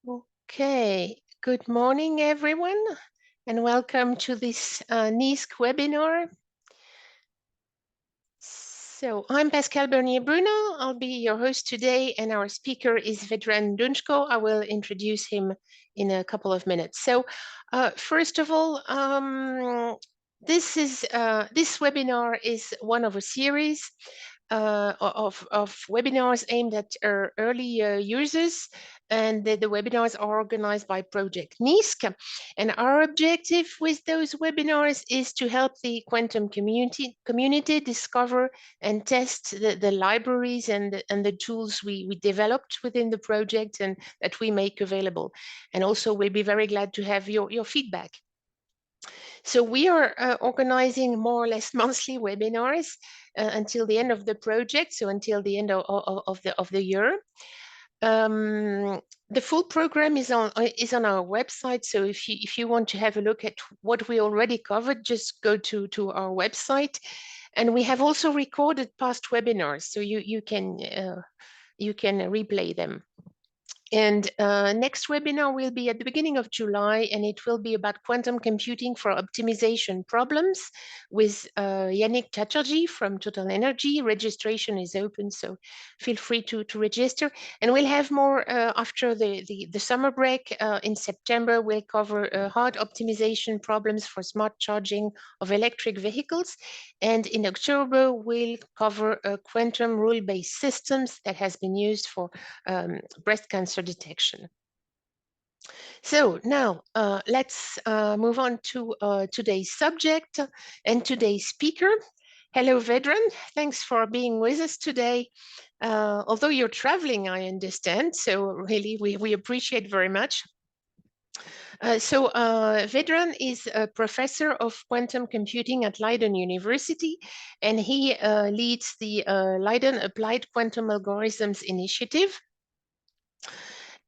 Okay, good morning, everyone, and welcome to this NEASQC webinar. So I'm Pascal Bernier-Bruno. I'll be your host today, and our speaker is Vedran Dunjko. I will introduce him in a couple of minutes. So first of all, this webinar is one of a series of webinars aimed at early users, and the webinars are organized by Project NEASQC. And our objective with those webinars is to help the quantum community discover and test the libraries and the tools we developed within the project and that we make available. And also, we'll be very glad to have your feedback. So we are organizing more or less monthly webinars until the end of the project, so until the end of the year. The full program is on our website. So if you want to have a look at what we already covered, just go to our website. And we have also recorded past webinars, so you can replay them. And next webinar will be at the beginning of July, and it will be about quantum computing for optimization problems with Yannick Chatterjee from Total Energy. Registration is open, so feel free to register. And we'll have more after the summer break. In September, we'll cover hard optimization problems for smart charging of electric vehicles. And in October, we'll cover quantum rule-based systems that has been used for breast cancer detection. So now let's move on to today's subject and today's speaker. Hello, Vedran. Thanks for being with us today. Although you're traveling, I understand, so really we appreciate very much. Vedran is a professor of quantum computing at Leiden University, and he leads the Leiden Applied Quantum Algorithms Initiative.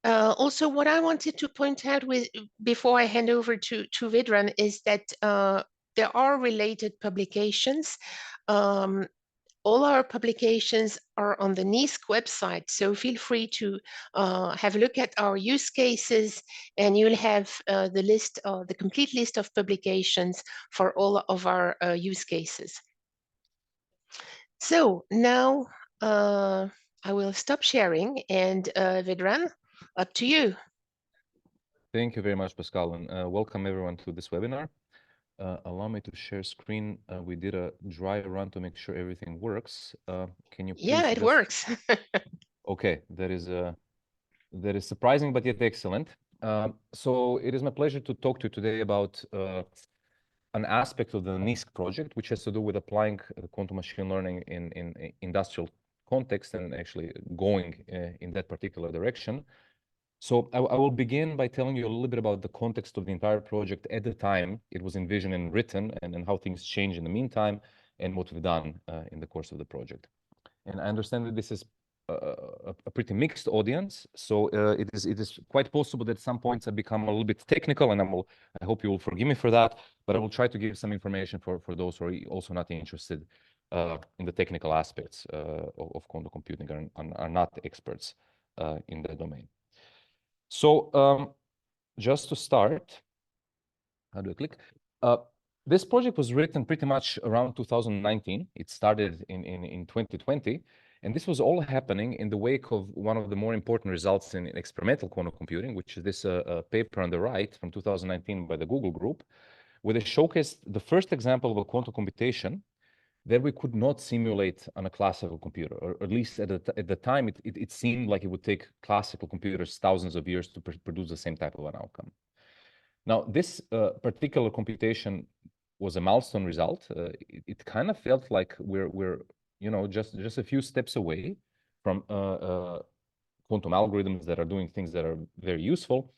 Also, what I wanted to point out before I hand over to Vedran is that there are related publications. All our publications are on the NEASQC website, so feel free to have a look at our use cases, and you'll have the complete list of publications for all of our use cases. So now I will stop sharing, and Vedran, up to you. Thank you very much, Pascal, and welcome everyone to this webinar. Allow me to share screen. We did a dry run to make sure everything works. Can you please? Yeah, it works. Okay, that is surprising, but yet excellent. So it is my pleasure to talk to you today about an aspect of the NEASQC project, which has to do with applying quantum machine learning in industrial context and actually going in that particular direction. So I will begin by telling you a little bit about the context of the entire project at the time it was envisioned and written, and how things changed in the meantime, and what we've done in the course of the project. And I understand that this is a pretty mixed audience, so it is quite possible that at some points I become a little bit technical, and I hope you will forgive me for that, but I will try to give some information for those who are also not interested in the technical aspects of quantum computing and are not experts in the domain. So just to start, how do I click? This project was written pretty much around 2019. It started in 2020, and this was all happening in the wake of one of the more important results in experimental quantum computing, which is this paper on the right from 2019 by the Google group, where they showcased the first example of a quantum computation that we could not simulate on a classical computer, or at least at the time, it seemed like it would take classical computers thousands of years to produce the same type of an outcome. Now, this particular computation was a milestone result. It kind of felt like we're just a few steps away from quantum algorithms that are doing things that are very useful.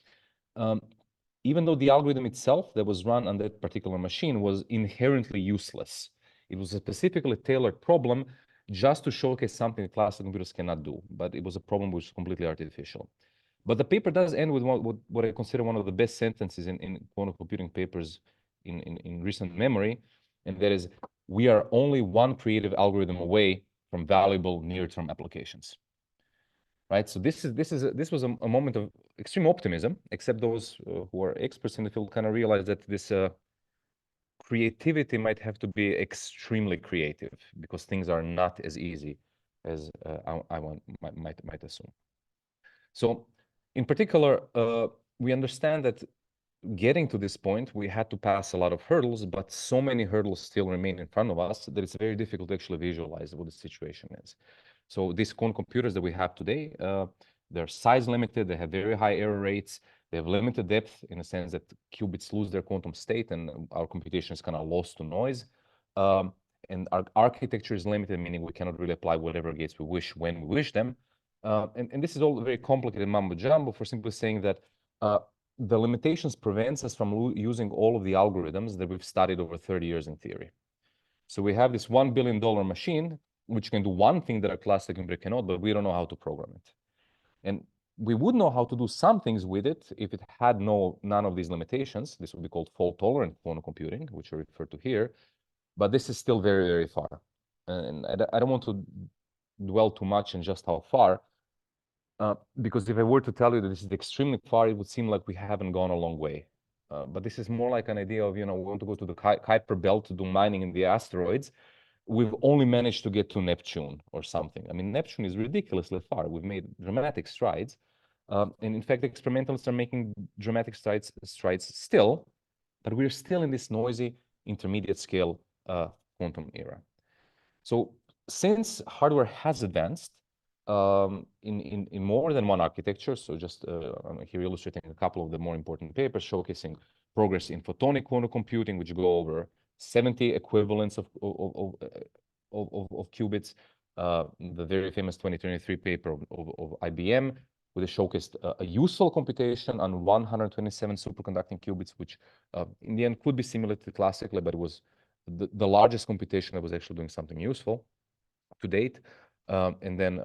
Even though the algorithm itself that was run on that particular machine was inherently useless. It was a specifically tailored problem just to showcase something that classical computers cannot do, but it was a problem which was completely artificial. But the paper does end with what I consider one of the best sentences in quantum computing papers in recent memory, and that is, we are only one creative algorithm away from valuable near-term applications. right? So this was a moment of extreme optimism, except those who are experts in the field kind of realize that this creativity might have to be extremely creative because things are not as easy as might assume. So in particular, we understand that getting to this point, we had to pass a lot of hurdles, but so many hurdles still remain in front of us that it's very difficult to actually visualize what the situation is. So these quantum computers that we have today, they're size limited, they have very high error rates, they have limited depth in the sense that qubits lose their quantum state and our computation is kind of lost to noise. And our architecture is limited, meaning we cannot really apply whatever gates we wish when we wish them. And this is all very complicated mumbo jumbo for simply saying that the limitations prevents us from using all of the algorithms that we've studied over 30 years in theory. So we have this $1 billion machine, which can do one thing that a classic computer cannot, but we don't know how to program it. And we would know how to do some things with it if it had none of these limitations. This would be called fault-tolerant quantum computing, which I refer to here. But this is still very, very far. And I don't want to dwell too much on just how far, because if I were to tell you that this is extremely far, it would seem like we haven't gone a long way. But this is more like an idea of, we want to go to the Kuiper Belt to do mining in the asteroids. We've only managed to get to Neptune or something. I mean, Neptune is ridiculously far. We've made dramatic strides. And in fact, experimentalists are making dramatic strides still, but we're still in this noisy intermediate scale quantum era. So since hardware has advanced, in more than one architecture. So just I'm here illustrating a couple of the more important papers showcasing progress in photonic quantum computing, which go over 70 equivalents of qubits. The very famous 2023 paper of IBM, where they showcased a useful computation on 127 superconducting qubits, which in the end could be simulated classically, but it was the largest computation that was actually doing something useful to date. And then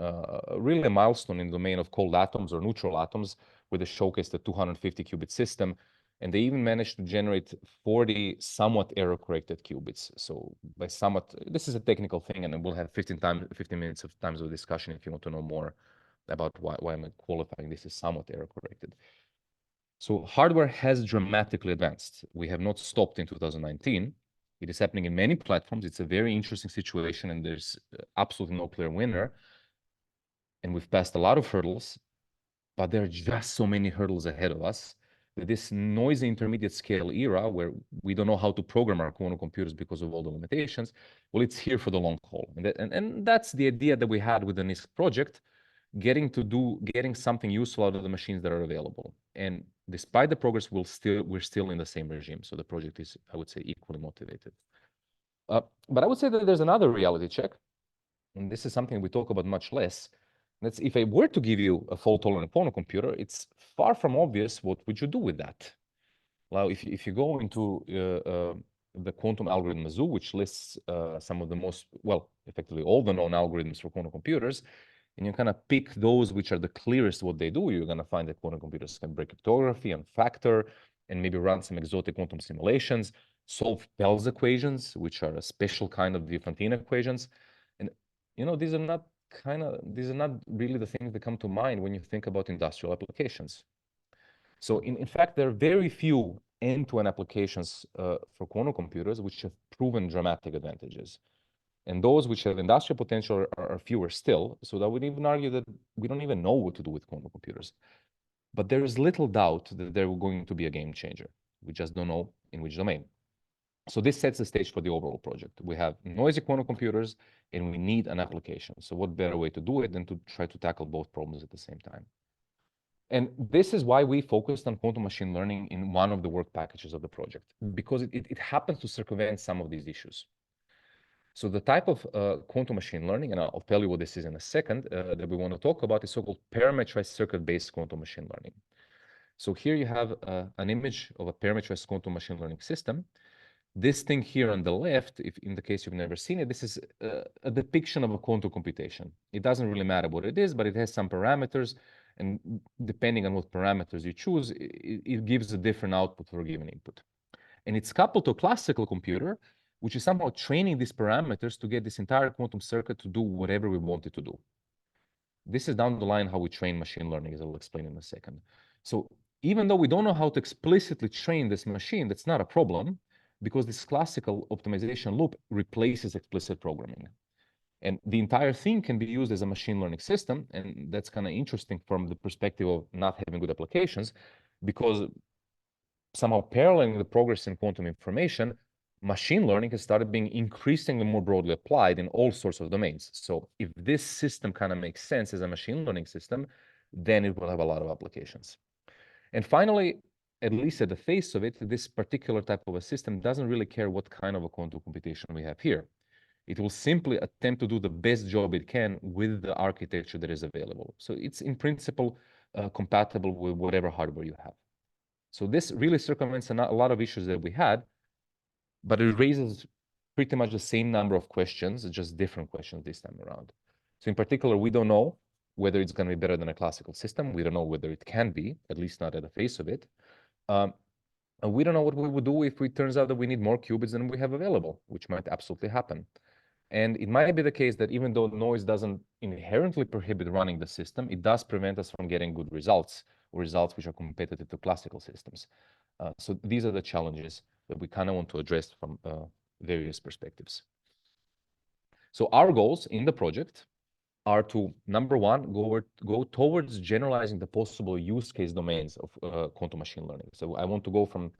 really a milestone in the domain of cold atoms or neutral atoms, where they showcased a 250 qubit system. And they even managed to generate 40 somewhat error-corrected qubits. So by somewhat, this is a technical thing, and then we'll have 15 minutes of times of discussion if you want to know more about why I'm qualifying this as somewhat error-corrected. So hardware has dramatically advanced. We have not stopped in 2019. It is happening in many platforms. It's a very interesting situation, and there's absolutely no clear winner. And we've passed a lot of hurdles, but there are just so many hurdles ahead of us that this noisy intermediate scale era, where we don't know how to program our quantum computers because of all the limitations, well, it's here for the long haul. And that's the idea that we had with the NEASQC project, getting something useful out of the machines that are available. And despite the progress, we're still in the same regime. So the project is, I would say, equally motivated. But I would say that there's another reality check, and this is something we talk about much less. That's if I were to give you a fault-tolerant quantum computer, it's far from obvious what would you do with that. Well, if you go into the quantum algorithm zoo, which lists some of the most, well, effectively all the known algorithms for quantum computers, and you kind of pick those which are the clearest what they do, you're going to find that quantum computers can break cryptography and factor, and maybe run some exotic quantum simulations, solve Bell's equations, which are a special kind of differentine equations. And these are not really the things that come to mind when you think about industrial applications. So in fact, there are very few end-to-end applications for quantum computers which have proven dramatic advantages. And those which have industrial potential are fewer still. So I would even argue that we don't even know what to do with quantum computers. But there is little doubt that they're going to be a game changer. We just don't know in which domain. So this sets the stage for the overall project. We have noisy quantum computers, and we need an application. So what better way to do it than to try to tackle both problems at the same time? And this is why we focused on quantum machine learning in one of the work packages of the project, because it happens to circumvent some of these issues. So the type of quantum machine learning, and I'll tell you what this is in a second, that we want to talk about is so-called parameterized circuit-based quantum machine learning. So here you have an image of a parameterized quantum machine learning system. This thing here on the left, if in the case you've never seen it, this is a depiction of a quantum computation. It doesn't really matter what it is, but it has some parameters, and depending on what parameters you choose, it gives a different output for a given input. And it's coupled to a classical computer, which is somehow training these parameters to get this entire quantum circuit to do whatever we want it to do. This is down the line how we train machine learning, as I will explain in a second. So even though we don't know how to explicitly train this machine, that's not a problem, because this classical optimization loop replaces explicit programming. And the entire thing can be used as a machine learning system. And that's kind of interesting from the perspective of not having good applications, because somehow paralleling the progress in quantum information, machine learning has started being increasingly more broadly applied in all sorts of domains. So if this system kind of makes sense as a machine learning system, then it will have a lot of applications. And finally, at least at the face of it, this particular type of a system doesn't really care what kind of a quantum computation we have here. It will simply attempt to do the best job it can with the architecture that is available. So it's in principle compatible with whatever hardware you have. So this really circumvents a lot of issues that we had, but it raises pretty much the same number of questions, just different questions this time around. So in particular, we don't know whether it's going to be better than a classical system. We don't know whether it can be, at least not at the face of it. And we don't know what we would do if it turns out that we need more qubits than we have available, which might absolutely happen. And it might be the case that even though noise doesn't inherently prohibit running the system, it does prevent us from getting good results, or results which are competitive to classical systems. So these are the challenges that we kind of want to address from various perspectives. So our goals in the project are to, number one, go towards generalizing the possible use case domains of quantum machine learning. So I want to go from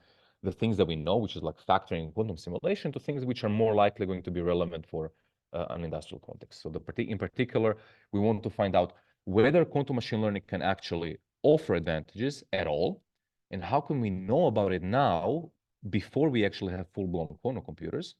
the things that we know, which is like factoring quantum simulation, to things which are more likely going to be relevant for an industrial context. So in particular, we want to find out whether quantum machine learning can actually offer advantages at all, and how can we know about it now before we actually have full-blown quantum computers.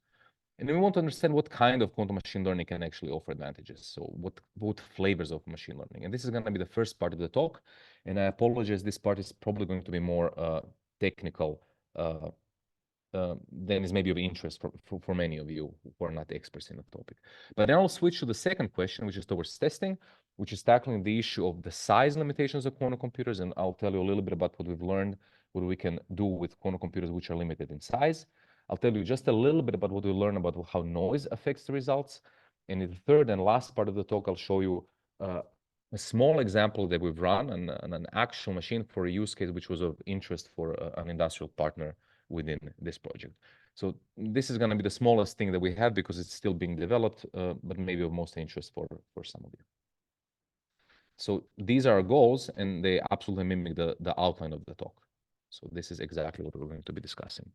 And then we want to understand what kind of quantum machine learning can actually offer advantages. So what flavors of machine learning. And this is going to be the first part of the talk. And I apologize, this part is probably going to be more technical than is maybe of interest for many of you who are not experts in the topic. But then I'll switch to the second question, which is towards testing, which is tackling the issue of the size limitations of quantum computers. And I'll tell you a little bit about what we've learned, what we can do with quantum computers which are limited in size. I'll tell you just a little bit about what we learn about how noise affects the results. And in the third and last part of the talk, I'll show you a small example that we've run on an actual machine for a use case which was of interest for an industrial partner within this project. So this is going to be the smallest thing that we have because it's still being developed, but maybe of most interest for some of you. So these are our goals, and they absolutely mimic the outline of the talk. So this is exactly what we're going to be discussing.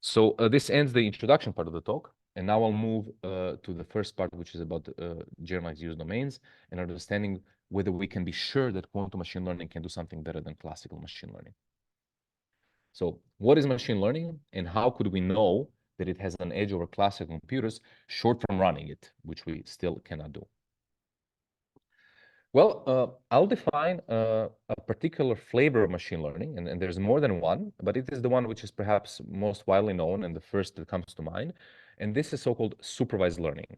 So this ends the introduction part of the talk. And now I'll move to the first part, which is about generalized use domains and understanding whether we can be sure that quantum machine learning can do something better than classical machine learning. So what is machine learning, and how could we know that it has an edge over classical computers short from running it, which we still cannot do? Well, I'll define a particular flavor of machine learning, and there's more than one, but it is the one which is perhaps most widely known and the first that comes to mind, and this is so-called supervised learning.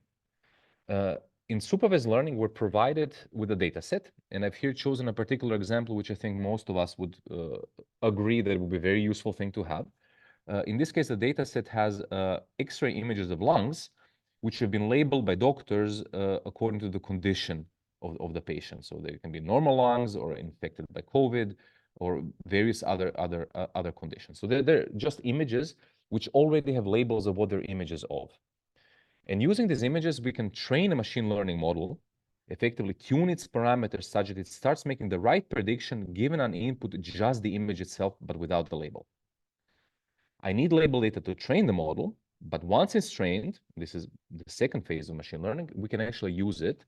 In supervised learning, we're provided with a data set, and I've here chosen a particular example which I think most of us would agree that it would be a very useful thing to have. In this case, the data set has X-ray images of lungs, which have been labeled by doctors according to the condition of the patient. So they can be normal lungs or infected by COVID or various other conditions. So they're just images which already have labels of what they're images of. And using these images, we can train a machine learning model, effectively tune its parameters such that it starts making the right prediction given an input just the image itself, but without the label. I need label data to train the model, but once it's trained, this is the second phase of machine learning, we can actually use it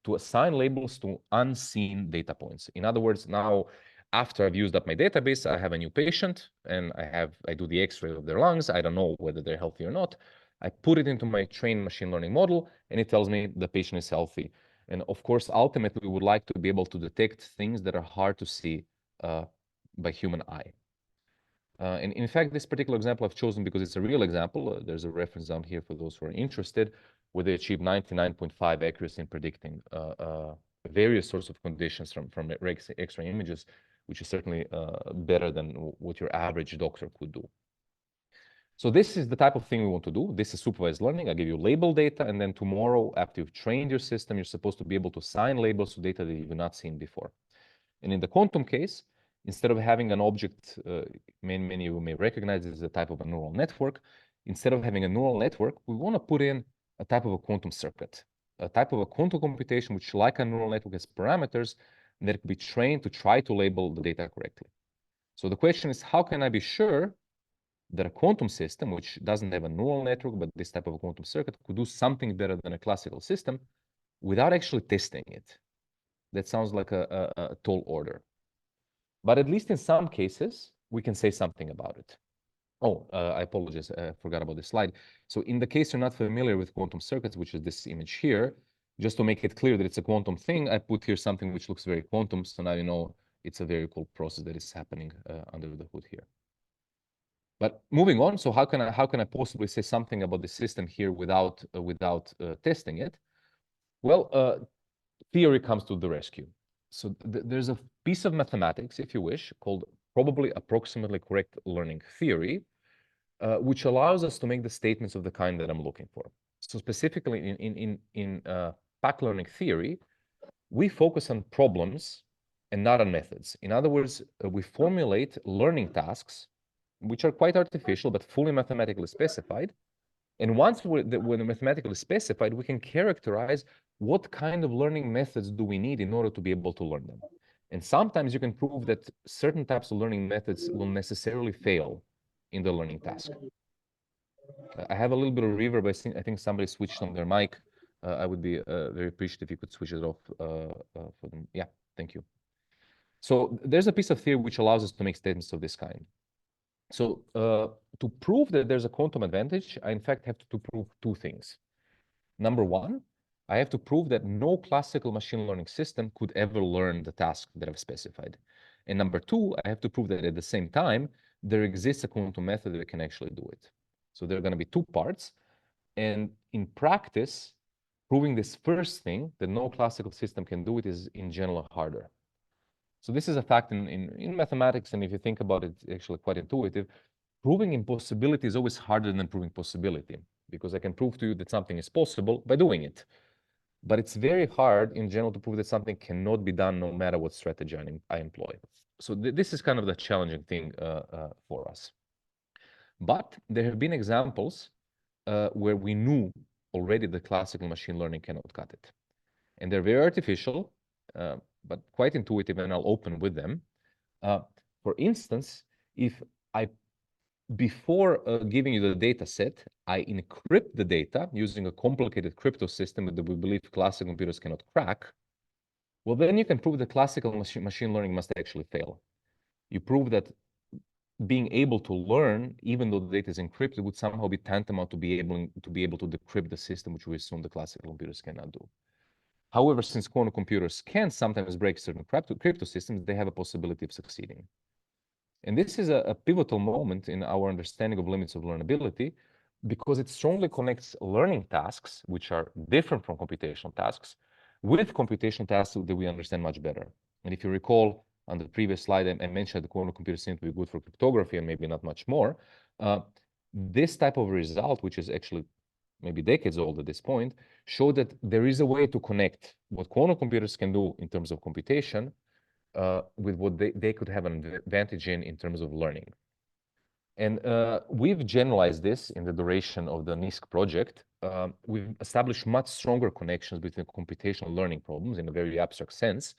to assign labels to unseen data points. In other words, now after I've used up my database, I have a new patient and I do the X-ray of their lungs. I don't know whether they're healthy or not. I put it into my trained machine learning model and it tells me the patient is healthy. And of course, ultimately, we would like to be able to detect things that are hard to see by human eye. And in fact, this particular example I've chosen because it's a real example. There's a reference down here for those who are interested, where they achieve 99.5 accuracy in predicting various sorts of conditions from X-ray images, which is certainly better than what your average doctor could do. So this is the type of thing we want to do. This is supervised learning. I give you label data, and then tomorrow, after you've trained your system, you're supposed to be able to assign labels to data that you've not seen before. And in the quantum case, instead of having an object, many of you may recognize this as a type of a neural network. Instead of having a neural network, we want to put in a type of a quantum circuit, a type of a quantum computation, which, like a neural network, has parameters that can be trained to try to label the data correctly. So the question is, how can I be sure that a quantum system, which doesn't have a neural network, but this type of a quantum circuit, could do something better than a classical system without actually testing it? That sounds like a tall order. But at least in some cases, we can say something about it. Oh, I apologize, I forgot about this slide. So in the case you're not familiar with quantum circuits, which is this image here, just to make it clear that it's a quantum thing, I put here something which looks very quantum, so now you know it's a very cool process that is happening under the hood here. But moving on, so how can I possibly say something about the system here without testing it? Well, theory comes to the rescue. So there's a piece of mathematics, if you wish, called probably approximately correct learning theory, which allows us to make the statements of the kind that I'm looking for. So specifically in pack learning theory, we focus on problems and not on methods. In other words, we formulate learning tasks, which are quite artificial, but fully mathematically specified. And once when they're mathematically specified, we can characterize what kind of learning methods do we need in order to be able to learn them. And sometimes you can prove that certain types of learning methods will necessarily fail in the learning task. I have a little bit of reverb. I think somebody switched on their mic. I would be very appreciative if you could switch it off for them. Yeah, thank you. So there's a piece of theory which allows us to make statements of this kind. So to prove that there's a quantum advantage, I in fact have to prove two things. Number one, I have to prove that no classical machine learning system could ever learn the task that I've specified. And number two, I have to prove that at the same time, there exists a quantum method that can actually do it. So there are going to be two parts. And in practice, proving this first thing, that no classical system can do it, is in general harder. So this is a fact in mathematics, and if you think about it, it's actually quite intuitive. Proving impossibility is always harder than proving possibility, because I can prove to you that something is possible by doing it. But it's very hard in general to prove that something cannot be done no matter what strategy I employ. So this is kind of the challenging thing for us. But there have been examples where we knew already that classical machine learning cannot cut it. And they're very artificial, but quite intuitive, and I'll open with them. For instance, if before giving you the data set, I encrypt the data using a complicated crypto system that we believe classical computers cannot crack, well, then you can prove that classical machine learning must actually fail. You prove that being able to learn, even though the data is encrypted, would somehow be tantamount to be able to decrypt the system, which we assume the classical computers cannot do. However, since quantum computers can sometimes break certain crypto systems, they have a possibility of succeeding. And this is a pivotal moment in our understanding of limits of learnability, because it strongly connects learning tasks, which are different from computational tasks, with computational tasks that we understand much better. And if you recall, on the previous slide, I mentioned the quantum computers seem to be good for cryptography and maybe not much more. This type of result, which is actually maybe decades old at this point, showed that there is a way to connect what quantum computers can do in terms of computation with what they could have an advantage in terms of learning. And we've generalized this in the duration of the NEASQC project. We've established much stronger connections between computational learning problems in a very abstract sense.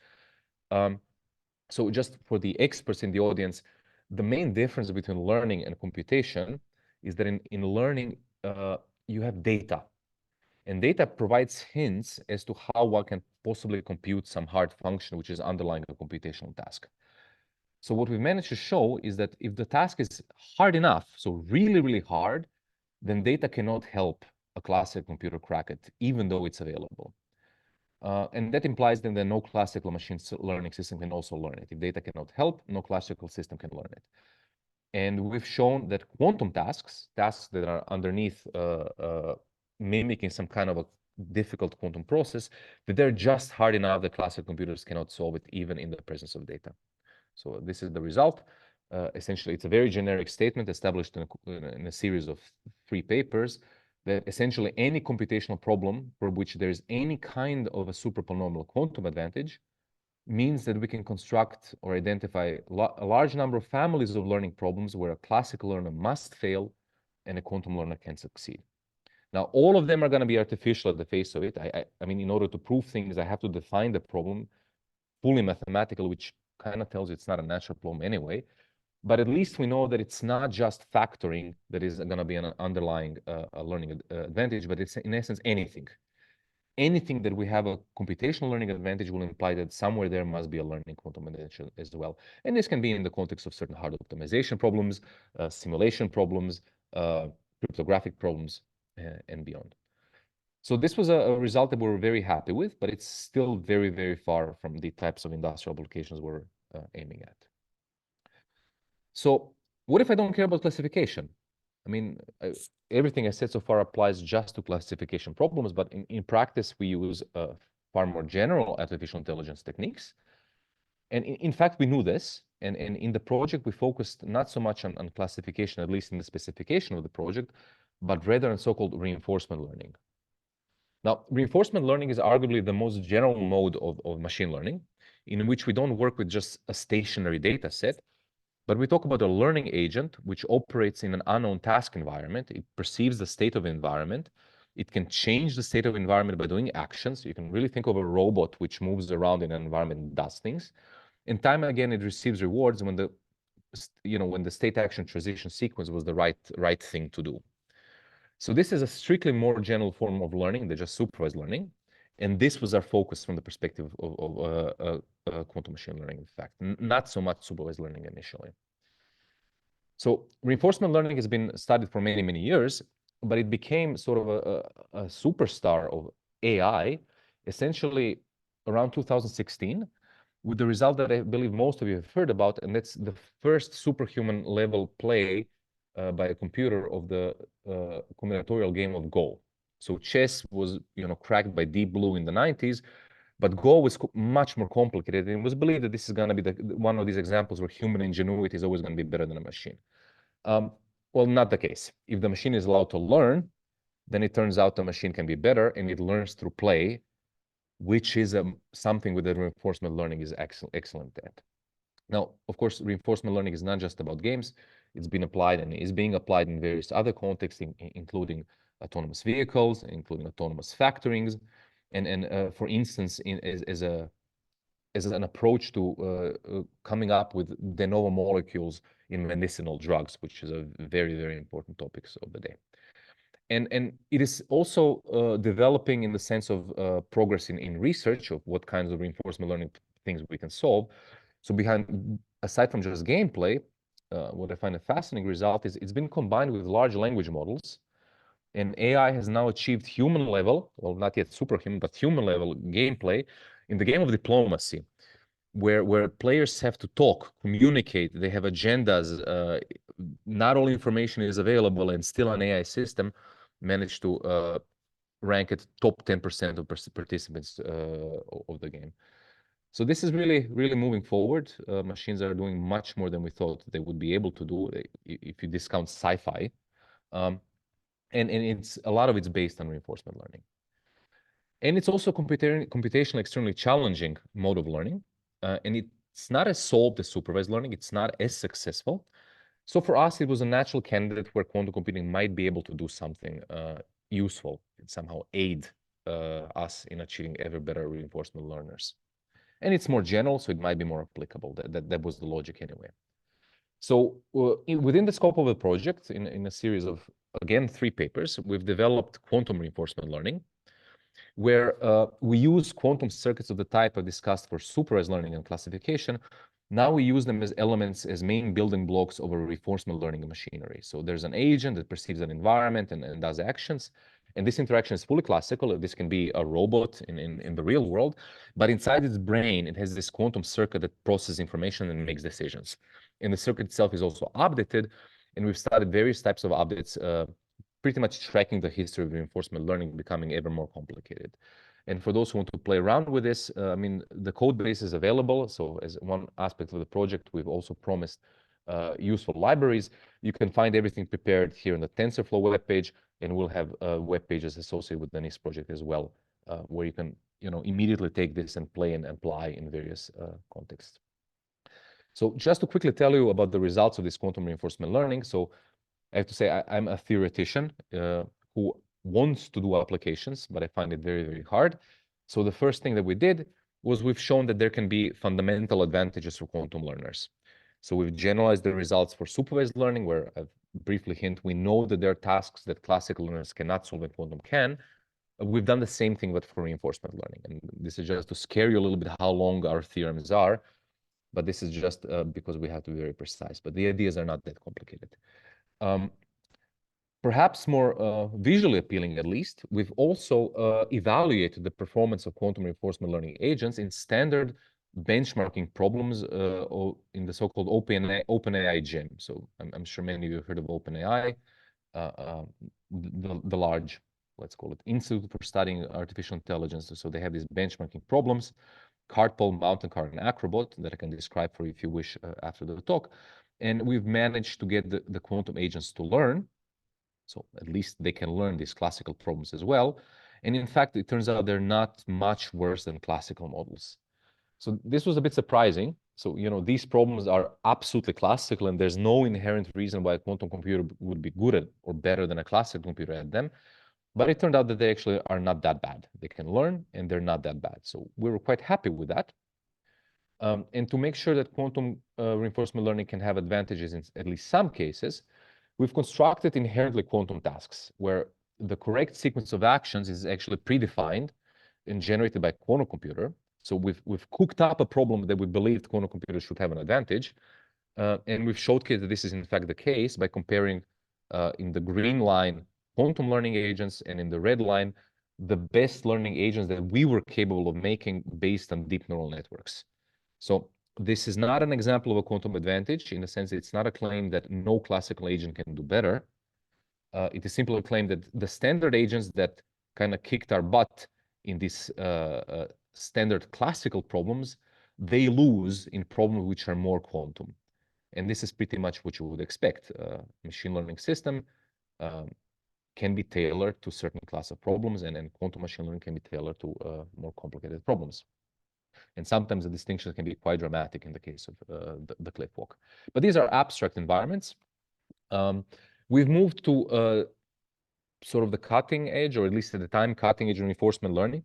So just for the experts in the audience, the main difference between learning and computation is that in learning, you have data. And data provides hints as to how one can possibly compute some hard function which is underlying a computational task. So what we've managed to show is that if the task is hard enough, so really, really hard, then data cannot help a classical computer crack it, even though it's available. And that implies then that no classical machine learning system can also learn it. If data cannot help, no classical system can learn it. And we've shown that quantum tasks that are underneath mimicking some kind of a difficult quantum process, that they're just hard enough that classical computers cannot solve it even in the presence of data. So this is the result. Essentially, it's a very generic statement established in a series of 3 papers that essentially any computational problem for which there is any kind of a superpolynomial quantum advantage means that we can construct or identify a large number of families of learning problems where a classical learner must fail and a quantum learner can succeed. Now, all of them are going to be artificial at the face of it. I mean, in order to prove things, I have to define the problem fully mathematical, which kind of tells you it's not a natural problem anyway. But at least we know that it's not just factoring that is going to be an underlying learning advantage, but it's in essence anything. Anything that we have a computational learning advantage will imply that somewhere there must be a learning quantum advantage as well. And this can be in the context of certain hard optimization problems, simulation problems, cryptographic problems, and beyond. So this was a result that we were very happy with, but it's still very, very far from the types of industrial applications we're aiming at. So what if I don't care about classification? I mean, everything I said so far applies just to classification problems, but in practice, we use far more general artificial intelligence techniques. And in fact, we knew this. And in the project, we focused not so much on classification, at least in the specification of the project, but rather on so-called reinforcement learning. Now, reinforcement learning is arguably the most general mode of machine learning, in which we don't work with just a stationary data set, but we talk about a learning agent which operates in an unknown task environment. It perceives the state of the environment. It can change the state of environment by doing actions. You can really think of a robot which moves around in an environment and does things. And time and again, it receives rewards when the state action transition sequence was the right thing to do. So this is a strictly more general form of learning than just supervised learning. And this was our focus from the perspective of quantum machine learning, in fact, not so much supervised learning initially. So reinforcement learning has been studied for many, many years, but it became sort of a superstar of AI, essentially around 2016, with the result that I believe most of you have heard about, and that's the first superhuman level play by a computer of the combinatorial game of Go. So chess was, cracked by Deep Blue in the 90s, but Go was much more complicated, and it was believed that this is going to be one of these examples where human ingenuity is always going to be better than a machine. Well, not the case. If the machine is allowed to learn, then it turns out the machine can be better, and it learns through play, which is something with the reinforcement learning is excellent at. Now, of course, reinforcement learning is not just about games. It's been applied and is being applied in various other contexts, including autonomous vehicles, including autonomous factorings, and for instance, as an approach to coming up with de novo molecules in medicinal drugs, which is a very, very important topic of the day. And it is also developing in the sense of progress in research of what kinds of reinforcement learning things we can solve. So aside from just gameplay, what I find a fascinating result is it's been combined with large language models, and AI has now achieved human level, well, not yet superhuman, but human level gameplay in the game of diplomacy, where players have to talk, communicate, they have agendas, not all information is available, and still an AI system managed to rank at top 10% of participants of the game. So this is really, really moving forward. Machines are doing much more than we thought they would be able to do if you discount sci-fi. And it's a lot of it's based on reinforcement learning. And it's also computationally extremely challenging mode of learning. And it's not as solved as supervised learning. It's not as successful. So for us, it was a natural candidate where quantum computing might be able to do something useful and somehow aid us in achieving ever better reinforcement learners. And it's more general, so it might be more applicable. That was the logic anyway. So within the scope of the project, in a series of, again, 3 papers, we've developed quantum reinforcement learning, where we use quantum circuits of the type I discussed for supervised learning and classification. Now we use them as elements, as main building blocks of a reinforcement learning machinery. So there's an agent that perceives an environment and does actions. And this interaction is fully classical. This can be a robot in the real world, but inside its brain, it has this quantum circuit that processes information and makes decisions. And the circuit itself is also updated, and we've studied various types of updates, pretty much tracking the history of reinforcement learning becoming ever more complicated. And for those who want to play around with this, I mean, the code base is available. So as one aspect of the project, we've also promised useful libraries. You can find everything prepared here on the TensorFlow webpage, and we'll have web pages associated with the NEASQC project as well, where you can immediately take this and play and apply in various contexts. So just to quickly tell you about the results of this quantum reinforcement learning. So I have to say I'm a theoretician who wants to do applications, but I find it very, very hard. So the first thing that we did was we've shown that there can be fundamental advantages for quantum learners. So we've generalized the results for supervised learning, where I've briefly hint, we know that there are tasks that classical learners cannot solve and quantum can. We've done the same thing, but for reinforcement learning. And this is just to scare you a little bit how long our theorems are, but this is just because we have to be very precise. But the ideas are not that complicated. Perhaps more visually appealing, at least, we've also evaluated the performance of quantum reinforcement learning agents in standard benchmarking problems in the so-called OpenAI gym. So I'm sure many of you have heard of OpenAI, the large, let's call it, Institute for Studying Artificial Intelligence. So they have these benchmarking problems, Cartpole, Mountain Car, and Acrobot, that I can describe for you if you wish after the talk. And we've managed to get the quantum agents to learn. So at least they can learn these classical problems as well. And in fact, it turns out they're not much worse than classical models. So this was a bit surprising. So, these problems are absolutely classical, and there's no inherent reason why a quantum computer would be good at or better than a classical computer at them. But it turned out that they actually are not that bad. They can learn, and they're not that bad. So we were quite happy with that. And to make sure that quantum reinforcement learning can have advantages in at least some cases, we've constructed inherently quantum tasks where the correct sequence of actions is actually predefined and generated by a quantum computer. So we've cooked up a problem that we believed quantum computers should have an advantage. And we've showcased that this is in fact the case by comparing in the green line quantum learning agents, and in the red line the best learning agents that we were capable of making based on deep neural networks. So this is not an example of a quantum advantage. In a sense, it's not a claim that no classical agent can do better. It is simply a claim that the standard agents that kind of kicked our butt in these standard classical problems, they lose in problems which are more quantum. And this is pretty much what you would expect. Machine learning system can be tailored to certain class of problems, and quantum machine learning can be tailored to more complicated problems. And sometimes the distinctions can be quite dramatic in the case of the cliff walk. But these are abstract environments. We've moved to sort of the cutting edge, or at least at the time, cutting edge reinforcement learning,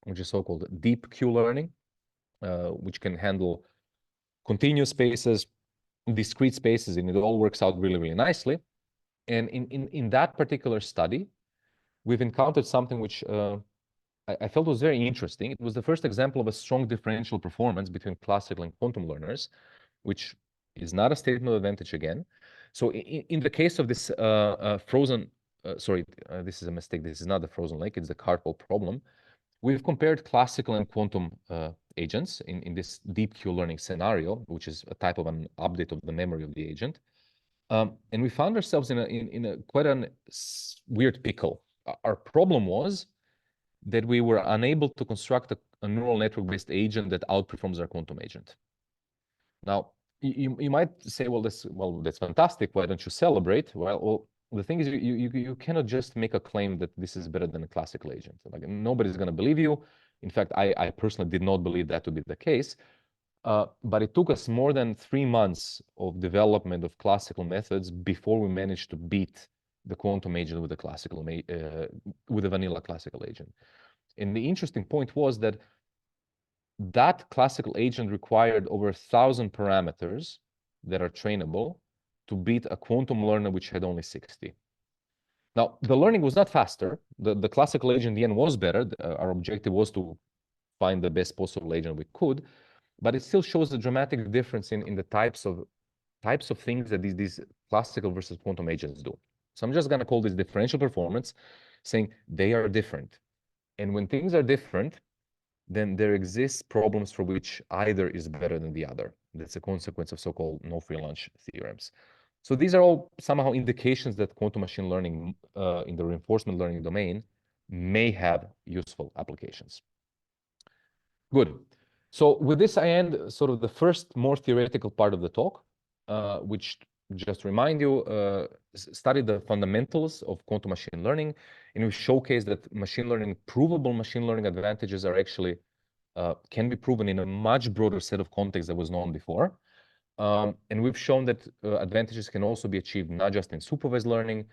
which is so-called deep Q learning, which can handle continuous spaces, discrete spaces, and it all works out really, really nicely. And in that particular study, we've encountered something which I felt was very interesting. It was the first example of a strong differential performance between classical and quantum learners, which is not a statement of advantage again. So in the case of this this is a mistake. This is not the frozen lake. It's the Cartpole problem. We've compared classical and quantum agents in this deep Q learning scenario, which is a type of an update of the memory of the agent. And we found ourselves in a quite a weird pickle. Our problem was that we were unable to construct a neural network-based agent that outperforms our quantum agent. Now, you might say, well, that's fantastic. Why don't you celebrate? Well, the thing is, you cannot just make a claim that this is better than a classical agent. Like, nobody's going to believe you. In fact, I personally did not believe that to be the case. But it took us more than 3 months of development of classical methods before we managed to beat the quantum agent with a vanilla classical agent. And the interesting point was that classical agent required over 1,000 parameters that are trainable to beat a quantum learner which had only 60. Now, the learning was not faster. The classical agent in the end was better. Our objective was to find the best possible agent we could, but it still shows a dramatic difference in the types of things that these classical versus quantum agents do. So I'm just going to call this differential performance, saying they are different. And when things are different, then there exists problems for which either is better than the other. That's a consequence of so-called no free lunch theorems. So these are all somehow indications that quantum machine learning in the reinforcement learning domain may have useful applications. Good. So with this, I end sort of the first more theoretical part of the talk. which, just to remind you, studied the fundamentals of quantum machine learning, and we showcased that machine learning, provable machine learning advantages are actually can be proven in a much broader set of contexts that was known before. And we've shown that advantages can also be achieved not just in supervised learning.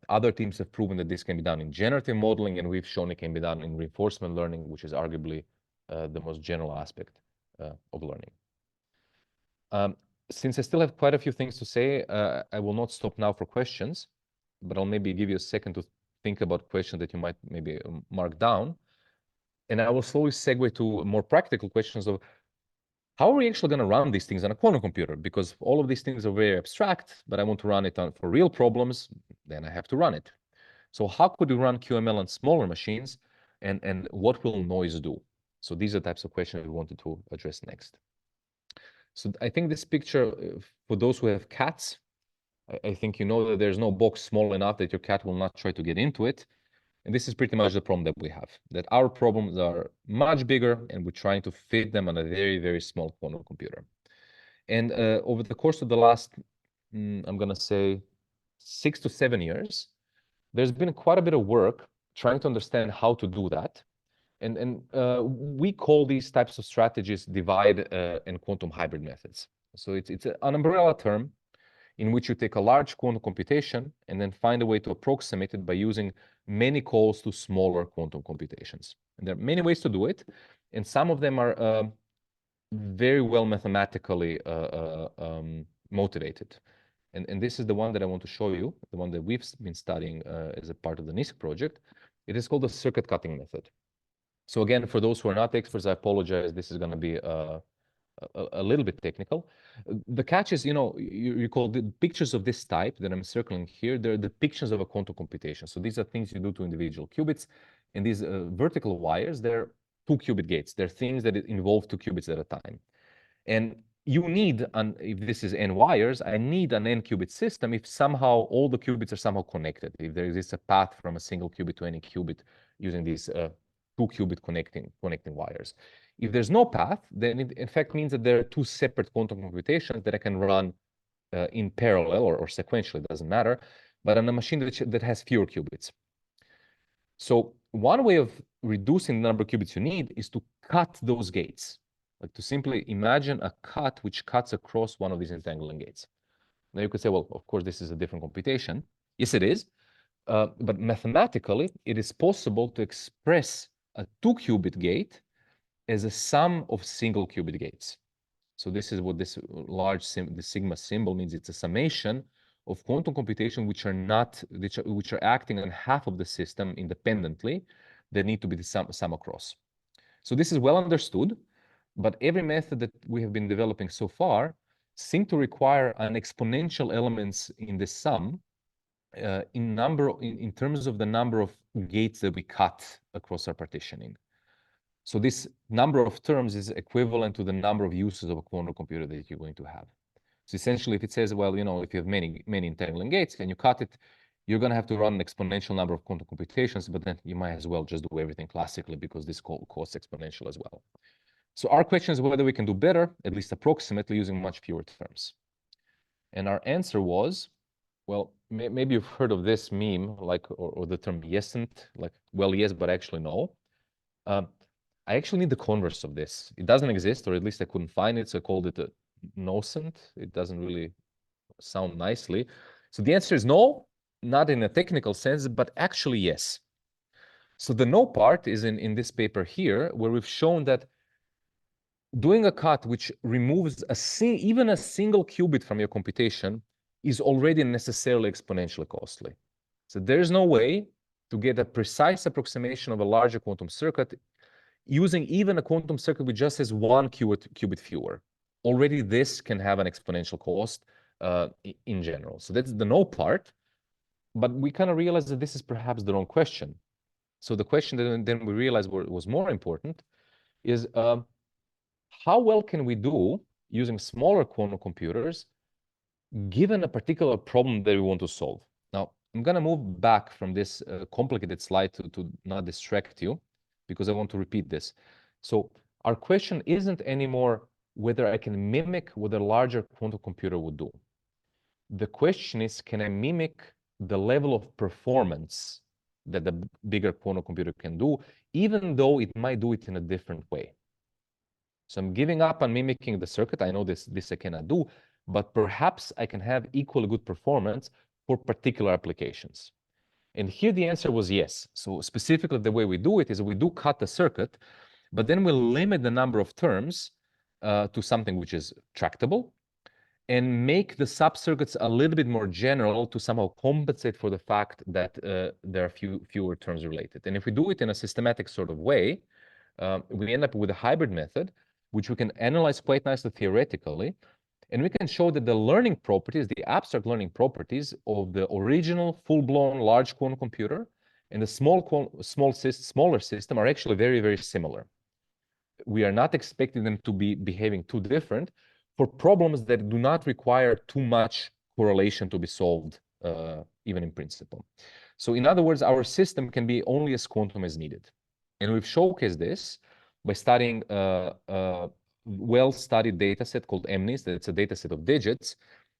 Other teams have proven that this can be done in generative modeling, and we've shown it can be done in reinforcement learning, which is arguably the most general aspect of learning. Since I still have quite a few things to say, I will not stop now for questions, but I'll maybe give you a second to think about questions that you might maybe mark down. And I will slowly segue to more practical questions of how are we actually going to run these things on a quantum computer? Because all of these things are very abstract, but I want to run it for real problems, then I have to run it. So how could we run QML on smaller machines, and what will noise do? So these are types of questions we wanted to address next. So I think this picture, for those who have cats, I think you know that there's no box small enough that your cat will not try to get into it. And this is pretty much the problem that we have, that our problems are much bigger and we're trying to fit them on a very, very small quantum computer. And over the course of the last, I'm going to say 6 to 7 years, there's been quite a bit of work trying to understand how to do that. And we call these types of strategies divide and quantum hybrid methods. So it's an umbrella term in which you take a large quantum computation and then find a way to approximate it by using many calls to smaller quantum computations. And there are many ways to do it, and some of them are very well mathematically motivated. And this is the one that I want to show you, the one that we've been studying as a part of the NEASQC project. It is called the circuit cutting method. So again, for those who are not experts, I apologize. This is going to be a little bit technical. The catch is, you call the pictures of this type that I'm circling here, they're depictions of a quantum computation. So these are things you do to individual qubits. And these vertical wires, they're 2-qubit gates. They're things that involve 2 qubits at a time. And you need, if this is n wires, I need an n-qubit system if somehow all the qubits are somehow connected. If there exists a path from a single qubit to any qubit using these 2-qubit connecting wires. If there's no path, then it in fact means that there are 2 separate quantum computations that I can run in parallel or sequentially, it doesn't matter, but on a machine that has fewer qubits. So one way of reducing the number of qubits you need is to cut those gates, like to simply imagine a cut which cuts across one of these entangling gates. Now you could say, well, of course, this is a different computation. Yes, it is. But mathematically, it is possible to express a 2-qubit gate as a sum of single qubit gates. So this is what this large the sigma symbol means. It's a summation of quantum computation which are acting on half of the system independently that need to be the sum across. So this is well understood, but every method that we have been developing so far seem to require an exponential elements in the sum in terms of the number of gates that we cut across our partitioning. So this number of terms is equivalent to the number of uses of a quantum computer that you're going to have. So essentially, if it says, well, if you have many entangling gates and you cut it, you're going to have to run an exponential number of quantum computations, but then you might as well just do everything classically because this costs exponential as well. So our question is whether we can do better, at least approximately, using much fewer terms. And our answer was, well, maybe you've heard of this meme, or the term yesn't, like, well, yes, but actually no. I actually need the converse of this. It doesn't exist, or at least I couldn't find it, so I called it a noscent. It doesn't really sound nicely. So the answer is no, not in a technical sense, but actually yes. So the no part is in this paper here, where we've shown that doing a cut which removes even a single qubit from your computation is already necessarily exponentially costly. So there's no way to get a precise approximation of a larger quantum circuit using even a quantum circuit which just has 1 qubit fewer. Already this can have an exponential cost in general. So that's the no part, but we kind of realized that this is perhaps the wrong question. So the question that then we realized was more important is how well can we do using smaller quantum computers given a particular problem that we want to solve? Now, I'm going to move back from this complicated slide to not distract you, because I want to repeat this. So our question isn't anymore whether I can mimic what a larger quantum computer would do. The question is, can I mimic the level of performance that the bigger quantum computer can do, even though it might do it in a different way? So I'm giving up on mimicking the circuit. I know this I cannot do, but perhaps I can have equally good performance for particular applications. And here the answer was yes. So specifically the way we do it is we do cut the circuit, but then we limit the number of terms to something which is tractable, and make the subcircuits a little bit more general to somehow compensate for the fact that there are fewer terms related. And if we do it in a systematic sort of way, we end up with a hybrid method, which we can analyze quite nicely theoretically, and we can show that the learning properties, the abstract learning properties of the original full-blown large quantum computer and the smaller system are actually very, very similar. We are not expecting them to be behaving too different for problems that do not require too much correlation to be solved, even in principle. So in other words, our system can be only as quantum as needed. And we've showcased this by studying a well-studied data set called MNIST. It's a data set of digits.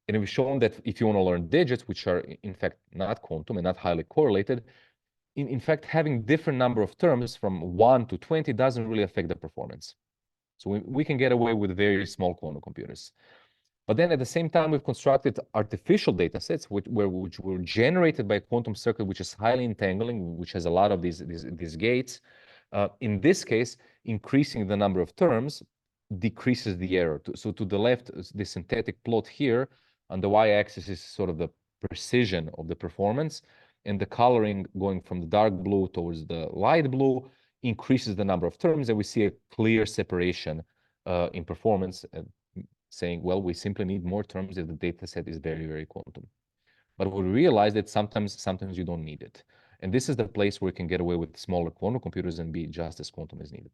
And we've shown that if you want to learn digits, which are in fact not quantum and not highly correlated, in fact, having different number of terms from 1 to 20 doesn't really affect the performance. So we can get away with very small quantum computers. But then at the same time, we've constructed artificial data sets which were generated by a quantum circuit, which is highly entangling, which has a lot of these gates. In this case, increasing the number of terms decreases the error. So to the left, the synthetic plot here, on the y-axis is sort of the precision of the performance, and the coloring going from the dark blue towards the light blue increases the number of terms, and we see a clear separation in performance, saying, well, we simply need more terms if the data set is very, very quantum. But we realize that sometimes you don't need it. And this is the place where you can get away with smaller quantum computers and be just as quantum as needed.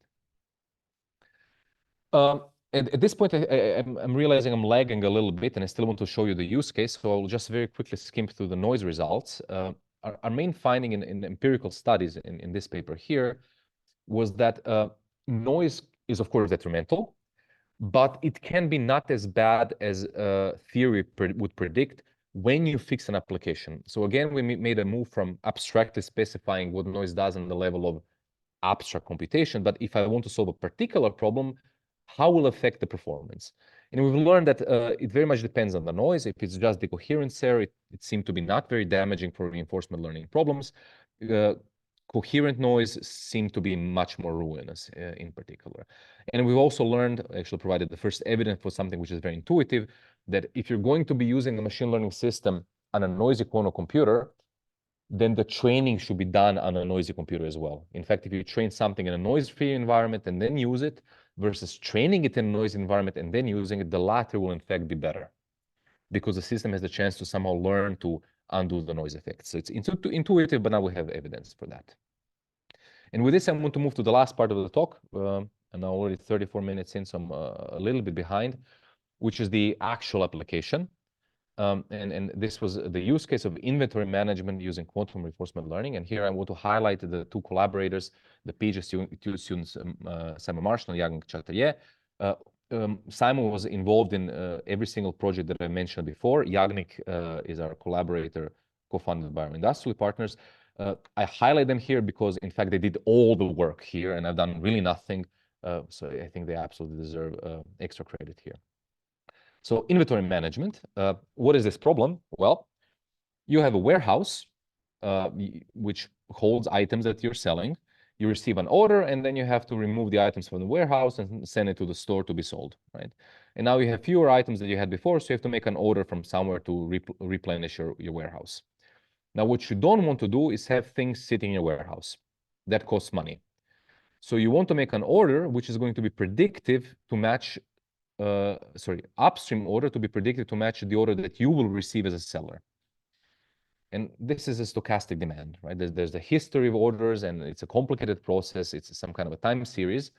And at this point, I'm realizing I'm lagging a little bit, and I still want to show you the use case. So I'll just very quickly skim through the noise results. Our main finding in empirical studies in this paper here was that noise is, of course, detrimental, but it can be not as bad as theory would predict when you fix an application. So again, we made a move from abstractly specifying what noise does on the level of abstract computation, but if I want to solve a particular problem, how will it affect the performance? And we've learned that it very much depends on the noise. If it's just the coherence error, it seemed to be not very damaging for reinforcement learning problems. Coherent noise seemed to be much more ruinous in particular. And we've also learned, actually provided the first evidence for something which is very intuitive, that if you're going to be using a machine learning system on a noisy quantum computer, then the training should be done on a noisy computer as well. In fact, if you train something in a noise-free environment and then use it, versus training it in a noisy environment and then using it, the latter will in fact be better, because the system has the chance to somehow learn to undo the noise effects. So it's intuitive, but now we have evidence for that. And with this, I want to move to the last part of the talk. And I'm already 34 minutes in, so I'm a little bit behind, which is the actual application. And this was the use case of inventory management using quantum reinforcement learning. And here I want to highlight the two collaborators, the PhD students, Simon Marshall and Yagnik Chatterjee. Simon was involved in every single project that I mentioned before. Yagnik is our collaborator, co-founded by our industrial partners. I highlight them here because, in fact, they did all the work here, and I've done really nothing. So I think they absolutely deserve extra credit here. So inventory management, what is this problem? Well, you have a warehouse which holds items that you're selling. You receive an order, and then you have to remove the items from the warehouse and send it to the store to be sold, right? And now you have fewer items than you had before, so you have to make an order from somewhere to replenish your warehouse. Now, what you don't want to do is have things sitting in your warehouse. That costs money. So you want to make an order which is going to be predictive to match upstream order to be predicted to match the order that you will receive as a seller. And this is a stochastic demand, right? There's a history of orders, and it's a complicated process. It's some kind of a time series.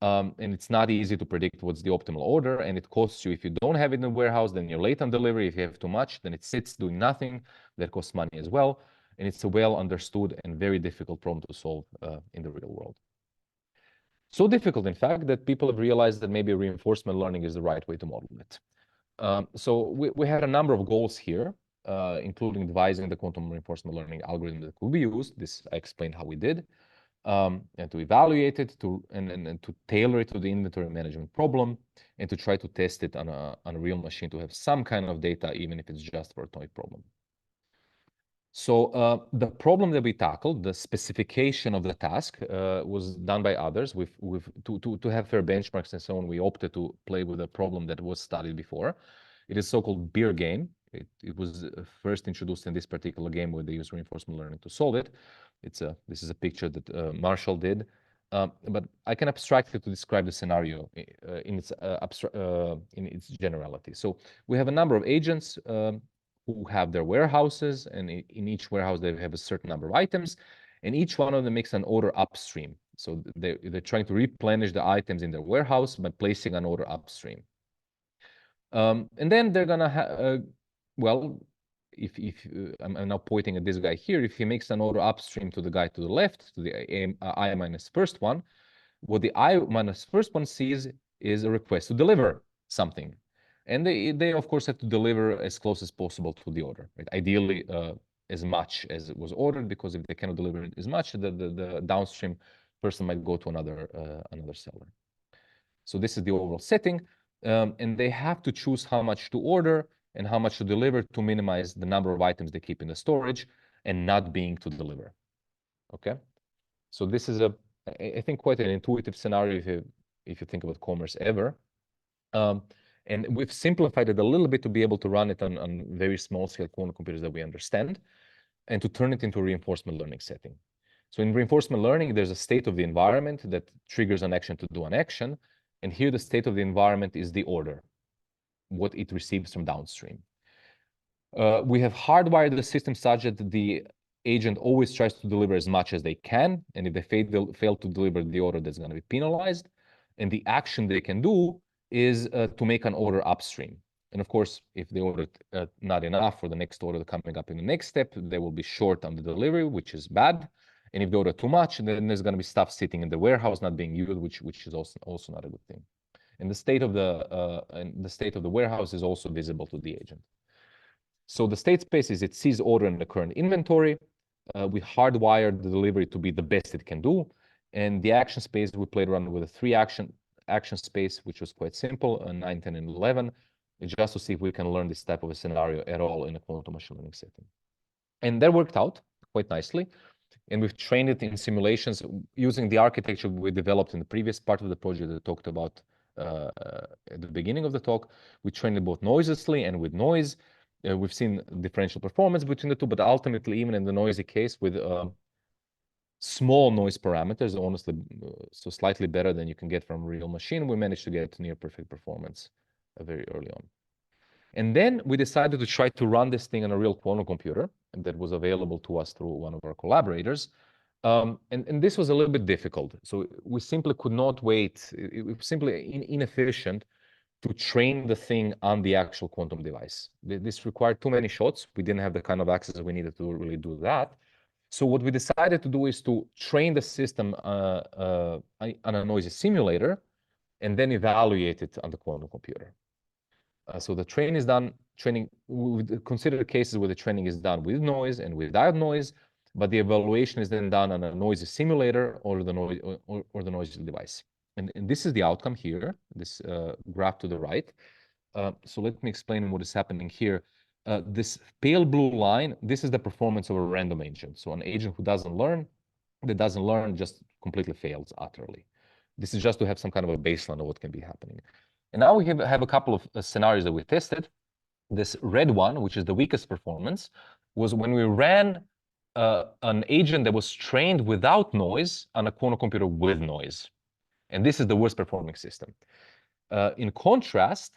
And it's not easy to predict what's the optimal order, and it costs you. If you don't have it in the warehouse, then you're late on delivery. If you have too much, then it sits doing nothing. That costs money as well. And it's a well understood and very difficult problem to solve in the real world. So difficult, in fact, that people have realized that maybe reinforcement learning is the right way to model it. So we had a number of goals here, including devising the quantum reinforcement learning algorithm that could be used. This I explained how we did, and to evaluate it, and to tailor it to the inventory management problem, and to try to test it on a real machine to have some kind of data, even if it's just for a toy problem. So the problem that we tackled, the specification of the task, was done by others. To have fair benchmarks and so on, we opted to play with a problem that was studied before. It is so-called beer game. It was first introduced in this particular game where they use reinforcement learning to solve it. This is a picture that Marshall did. But I can abstract it to describe the scenario in its generality. So we have a number of agents who have their warehouses, and in each warehouse they have a certain number of items, and each one of them makes an order upstream. So they're trying to replenish the items in their warehouse by placing an order upstream. And then they're gonna have, well, if I'm now pointing at this guy here, if he makes an order upstream to the guy to the left, to the I minus first one, what the I minus first one sees is a request to deliver something. And they of course have to deliver as close as possible to the order, right? Ideally, as much as it was ordered, because if they cannot deliver as much, the downstream person might go to another seller. So this is the overall setting, and they have to choose how much to order and how much to deliver to minimize the number of items they keep in the storage and not being to deliver. Okay, so this is I think quite an intuitive scenario if you think about commerce ever. And we've simplified it a little bit to be able to run it on very small scale quantum computers that we understand, and to turn it into a reinforcement learning setting. So in reinforcement learning, there's a state of the environment that triggers an action to do an action. And here the state of the environment is the order, what it receives from downstream. We have hardwired the system such that the agent always tries to deliver as much as they can. And if they fail to deliver the order, that's going to be penalized. And the action they can do is to make an order upstream. And of course, if they ordered not enough for the next order coming up in the next step, they will be short on the delivery, which is bad. And if they order too much, then there's going to be stuff sitting in the warehouse not being used, which is also not a good thing. And the state of the warehouse is also visible to the agent. So the state space is it sees order in the current inventory. We hardwired the delivery to be the best it can do. And the action space, we played around with a 3 action space, which was quite simple, 9, 10, and 11, just to see if we can learn this type of a scenario at all in a quantum machine learning setting. And that worked out quite nicely. And we've trained it in simulations using the architecture we developed in the previous part of the project that I talked about at the beginning of the talk. We trained it both noiselessly and with noise. We've seen differential performance between the two, but ultimately, even in the noisy case with small noise parameters, honestly, so slightly better than you can get from a real machine, we managed to get near perfect performance very early on. And then we decided to try to run this thing on a real quantum computer that was available to us through one of our collaborators. And this was a little bit difficult. So we simply could not wait. It was simply inefficient to train the thing on the actual quantum device. This required too many shots. We didn't have the kind of access we needed to really do that. So what we decided to do is to train the system on a noisy simulator and then evaluate it on the quantum computer. So the training is done, we consider cases where the training is done with noise and without noise, but the evaluation is then done on a noisy simulator or the noisy device. And this is the outcome here, this graph to the right. So let me explain what is happening here. This pale blue line, this is the performance of a random agent. So an agent who doesn't learn, just completely fails utterly. This is just to have some kind of a baseline of what can be happening. And now we have a couple of scenarios that we tested. This red one, which is the weakest performance, was when we ran an agent that was trained without noise on a quantum computer with noise. And this is the worst performing system. In contrast,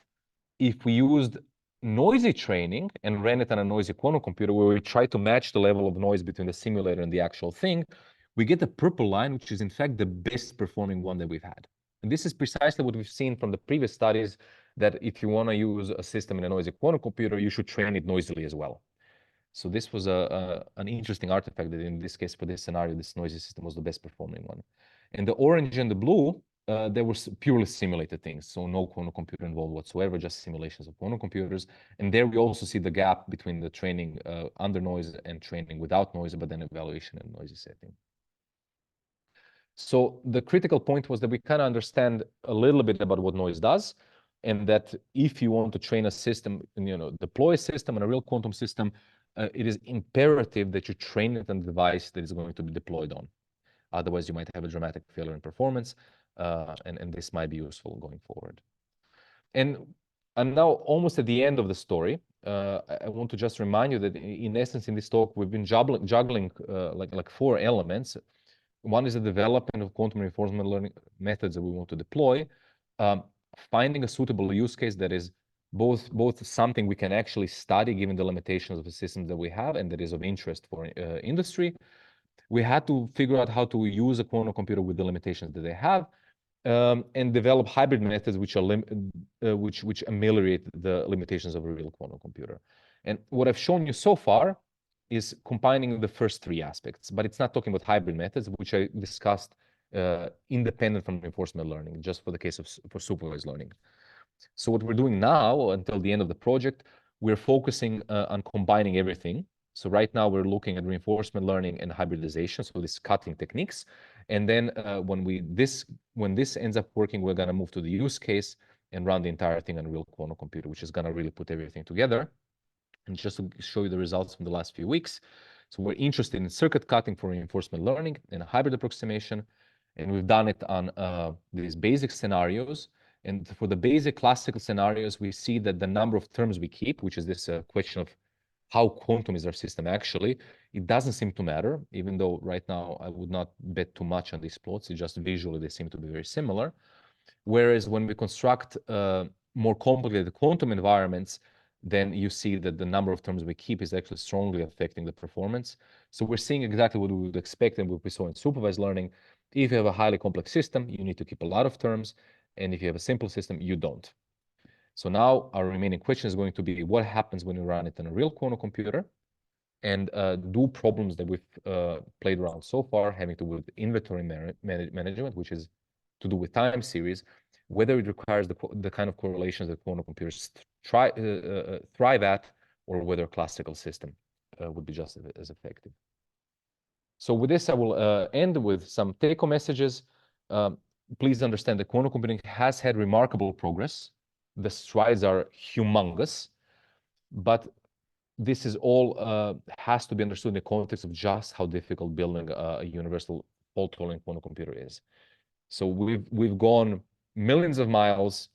if we used noisy training and ran it on a noisy quantum computer where we try to match the level of noise between the simulator and the actual thing, we get the purple line, which is in fact the best performing one that we've had. And this is precisely what we've seen from the previous studies, that if you want to use a system in a noisy quantum computer, you should train it noisily as well. So this was an interesting artifact that in this case, for this scenario, this noisy system was the best performing one. And the orange and the blue there were purely simulated things, so no quantum computer involved whatsoever, just simulations of quantum computers. And there we also see the gap between the training under noise and training without noise, but then evaluation in noisy setting. So the critical point was that we kind of understand a little bit about what noise does, and that if you want to train a system, deploy a system and a real quantum system, it is imperative that you train it on the device that is going to be deployed on. Otherwise, you might have a dramatic failure in performance, and this might be useful going forward. And now, almost at the end of the story, I want to just remind you that in essence, in this talk, we've been juggling like 4 elements. One is the development of quantum reinforcement learning methods that we want to deploy, finding a suitable use case that is both something we can actually study given the limitations of the systems that we have and that is of interest for industry. We had to figure out how to use a quantum computer with the limitations that they have, and develop hybrid methods which ameliorate the limitations of a real quantum computer. And what I've shown you so far is combining the first 3 aspects, but it's not talking about hybrid methods, which I discussed independent from reinforcement learning, just for the case of for supervised learning. So what we're doing now, until the end of the project, we're focusing on combining everything. So right now we're looking at reinforcement learning and hybridization, so these cutting techniques. And then when this ends up working, we're going to move to the use case and run the entire thing on a real quantum computer, which is going to really put everything together. And just to show you the results from the last few weeks. So we're interested in circuit cutting for reinforcement learning and a hybrid approximation. And we've done it on these basic scenarios. And for the basic classical scenarios, we see that the number of terms we keep, which is this question of how quantum is our system actually, it doesn't seem to matter, even though right now I would not bet too much on these plots. It's just visually they seem to be very similar. Whereas when we construct more complicated quantum environments, then you see that the number of terms we keep is actually strongly affecting the performance. So we're seeing exactly what we would expect and what we saw in supervised learning. If you have a highly complex system, you need to keep a lot of terms. And if you have a simple system, you don't. So now our remaining question is going to be, what happens when you run it in a real quantum computer? And do problems that we've played around so far, having to do with inventory management, which is to do with time series, whether it requires the kind of correlations that quantum computers thrive at, or whether a classical system would be just as effective. So with this, I will end with some take-home messages. Please understand that quantum computing has had remarkable progress. The strides are humongous, but this is all has to be understood in the context of just how difficult building a universal fault-tolerant quantum computer is. So we've gone millions of miles,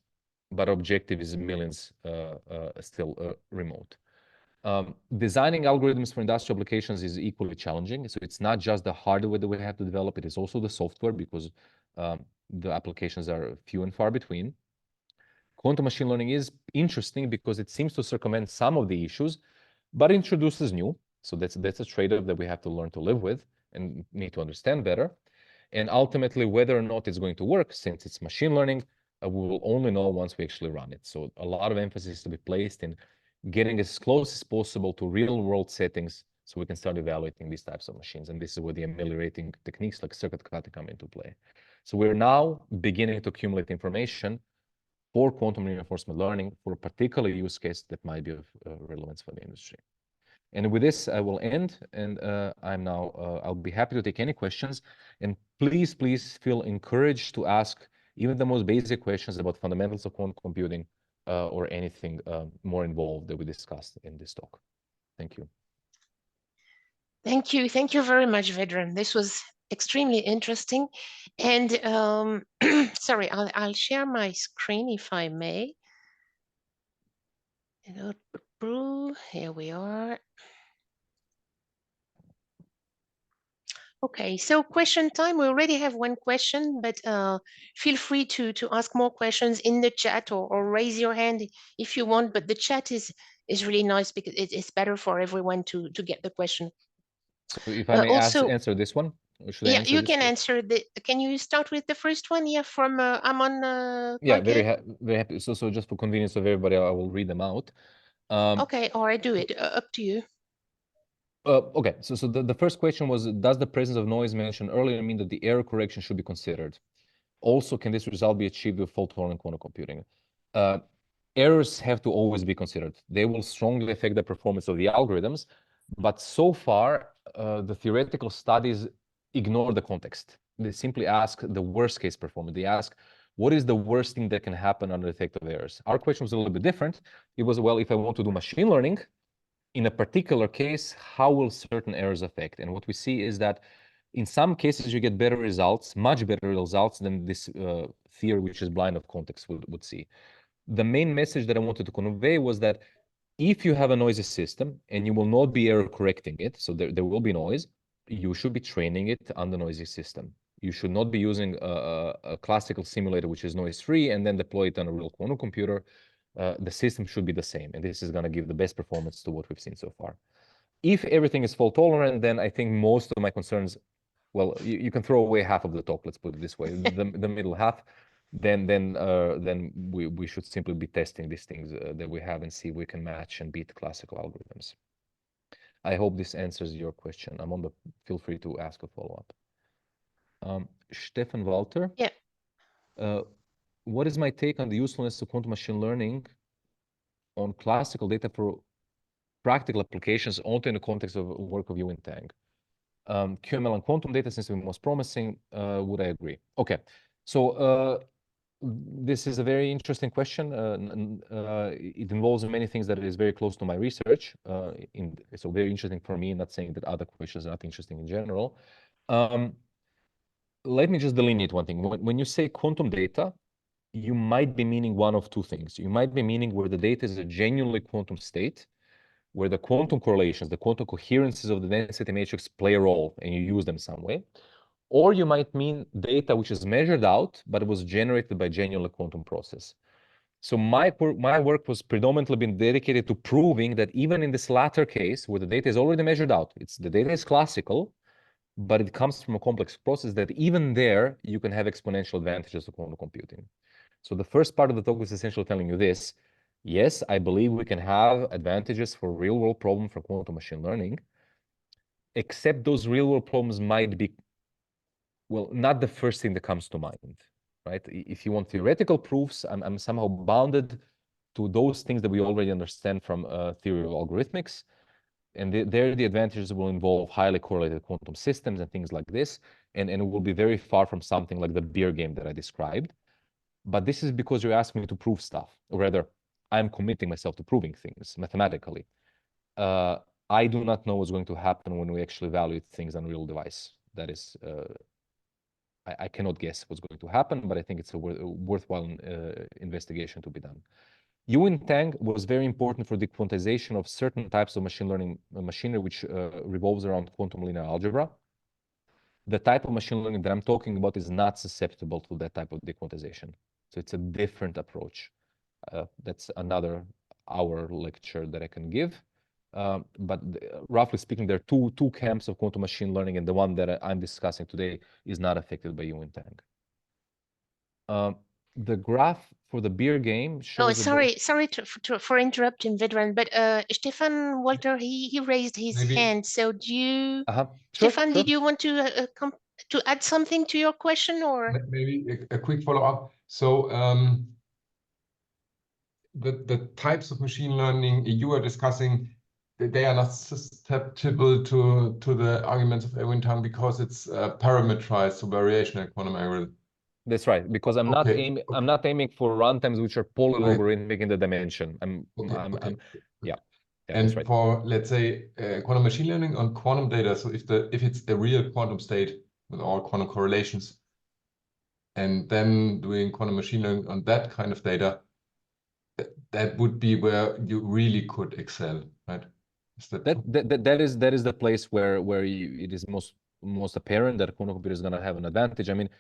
but objective is millions still remote. Designing algorithms for industrial applications is equally challenging. So it's not just the hardware that we have to develop, it is also the software, because the applications are few and far between. Quantum machine learning is interesting because it seems to circumvent some of the issues, but introduces new. So that's a trade-off that we have to learn to live with and need to understand better. And ultimately, whether or not it's going to work, since it's machine learning, we will only know once we actually run it. So a lot of emphasis is to be placed in getting as close as possible to real-world settings so we can start evaluating these types of machines. And this is where the ameliorating techniques like circuit cutting come into play. So we're now beginning to accumulate information for quantum reinforcement learning for a particular use case that might be of relevance for the industry. And with this, I will end, and I'll be happy to take any questions. And please feel encouraged to ask even the most basic questions about fundamentals of quantum computing or anything more involved that we discussed in this talk. Thank you. Thank you. Thank you very much, Vedran. This was extremely interesting. And sorry, I'll share my screen if I may. Here we are. Okay, so question time. We already have one question, but feel free to ask more questions in the chat or raise your hand if you want. But the chat is really nice because it's better for everyone to get the question. So if I may answer this one, or should I answer you this can one? answer the. Can you start with the first one? Yeah, from Amon. Yeah, very happy. So just for convenience of everybody, I will read them out. Okay, or I do it. Up to you. Okay, so the first question was, does the presence of noise mentioned earlier mean that the error correction should be considered? Also, can this result be achieved with fault-tolerant quantum computing? Errors have to always be considered. They will strongly affect the performance of the algorithms, but so far, the theoretical studies ignore the context. They simply ask the worst case performance. They ask, what is the worst thing that can happen under the effect of errors? Our question was a little bit different. It was, well, if I want to do machine learning, in a particular case, how will certain errors affect? And what we see is that in some cases, you get better results, much better results than this theory, which is blind of context, would see. The main message that I wanted to convey was that if you have a noisy system and you will not be error correcting it, so there will be noise, you should be training it on the noisy system. You should not be using a classical simulator, which is noise-free, and then deploy it on a real quantum computer. The system should be the same, and this is going to give the best performance to what we've seen so far. If everything is fault tolerant, then I think most of my concerns, well, you can throw away half of the talk, let's put it this way, the middle half, then we should simply be testing these things that we have and see if we can match and beat classical algorithms. I hope this answers your question. Feel free to ask a follow-up. Stefan Walter. Yeah. What is my take on the usefulness of quantum machine learning on classical data for practical applications only in the context of work of Yu and Tang? QML and quantum data seems to be most promising. Would I agree? Okay. So this is a very interesting question. It involves many things that is very close to my research. So very interesting for me, not saying that other questions are not interesting in general. Let me just delineate one thing. When you say quantum data, you might be meaning one of two things. You might be meaning where the data is a genuinely quantum state, where the quantum correlations, the quantum coherences of the density matrix play a role and you use them some way. Or you might mean data which is measured out, but it was generated by genuinely quantum process. So my work was predominantly been dedicated to proving that even in this latter case, where the data is already measured out, the data is classical, but it comes from a complex process, that even there, you can have exponential advantages of quantum computing. So the first part of the talk is essentially telling you this. Yes, I believe we can have advantages for real-world problems for quantum machine learning, except those real-world problems might be, well, not the first thing that comes to mind, right? If you want theoretical proofs, I'm somehow bounded to those things that we already understand from theory of algorithmics. And there, the advantages will involve highly correlated quantum systems and things like this. And it will be very far from something like the beer game that I described. But this is because you're asking me to prove stuff, or rather, I'm committing myself to proving things mathematically. I do not know what's going to happen when we actually evaluate things on a real device. That is, I cannot guess what's going to happen, but I think it's a worthwhile investigation to be done. Yu and Tang was very important for the quantization of certain types of machine learning machinery, which revolves around quantum linear algebra. The type of machine learning that I'm talking about is not susceptible to that type of dequantization. So it's a different approach. That's another hour lecture that I can give. But roughly speaking, there are two camps of quantum machine learning, and the one that I'm discussing today is not affected by Yu and Tang. The graph for the beer game shows... Oh, sorry for interrupting, Vedran, but Stefan Walter, he raised his hand. So do you, Stefan, did you want to add something to your question, or? Maybe a quick follow-up. So the types of machine learning you are discussing, they are not susceptible to the arguments of Yu and Tang because it's parameterized, so variational quantum algorithm. That's right, because I'm not aiming for runtimes which are polylogarithmic in the dimension. Yeah, and right. For, let's say, quantum machine learning on quantum data, so if it's a real quantum state with all quantum correlations, and then doing quantum machine learning on that kind of data, that would be where you really could excel, right? Is that that is the place where it is most apparent that a quantum computer is going to have an advantage. I mean,